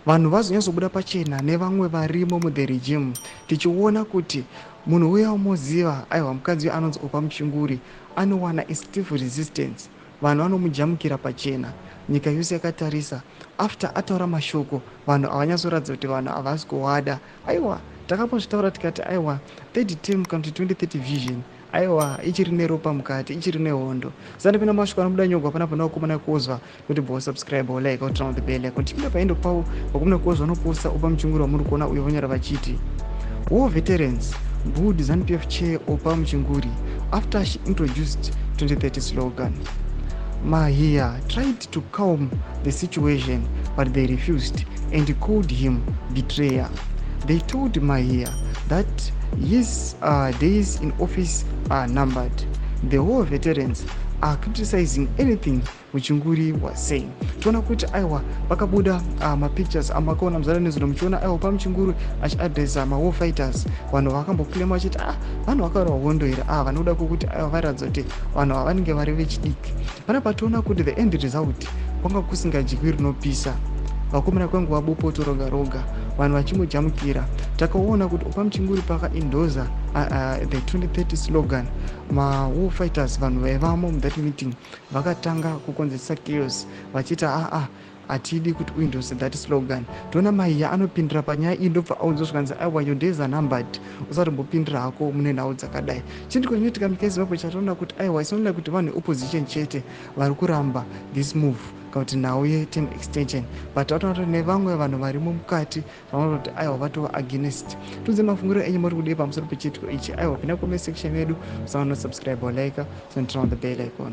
vanhu vazonyatsobuda pachena nevamwe varimo muthe regime, tichiona kuti munhu uya wamuziva aiwa mukadzi uyo anonzi Opa Muchinguri anowana stiff resistance. Vanhu vanomujamukira pachena, nyika yose yakatarisa. After ataura mashoko, vanhu havanyatsoratidza kuti vanhu havasi kuwada. Aiwa, takambozvitaura tikati aiwa, third term kana kuti 2030 vision aiwa ichiri neropa mukati, ichiri nehondo. Sandipinda mashoko anobuda nyogwa panapa nakumana kuozwa kuti bo subscribe like turn on the bell icon. Tipinda paendo pawo wakumana kuozwa noposta Opa Muchinguri wamuri kuona uyo vonyara vachiti war veterans booed Zanu PF chair Opa Muchinguri after she introduced 2030 slogan. Mahia tried to calm the situation, but they refused and called him betrayer. They told Mahia that his days in office are numbered. The war veterans are criticizing anything Muchinguri was saying. Tuona kuti aiwa pakabuda mapictures amakaona muzaranizo muchiona aiwa Opa Muchinguri achiadresa war fighters. Vanhu vakamboklema vachiti vanhu vakawarwa hondo here vanoda kuti aiwa varatidza kuti vanhu vanenge vari vechidiki. Panapa toona kuti the end result kwanga kusingadyiwi rinopisa. Vakomana kwangu vabopoto roga roga, vanhu vachimujamukira. Takaona kuti Opa Muchinguri pakaendoza the 2030 slogan, war fighters vanhu vaivamo muthat meeting vakatanga kukonzeresa chaos vachiti hatidi kuti uendose that slogan. Toona Mahia anopindira panyaya iyi ndobva aunzosvikanzi aiwa your days are numbered, usatombopindira hako mune nhau dzakadai. Chindikoinoitika nyika yeZimbabwe chatoona kuti aiwa isinoda kuti vanhu opposition chete vari kuramba this move kana kuti nhau yeterm extension, but vatoona kuti nevamwe vanhu varimo mukati vanoona kuti aiwa vatova against. Tunze mafungiro enyu muri kudei pamusoro pechiitiko ichi. Aiwa pinda comment section yedu, usaona subscribe or like, turn on the bell icon.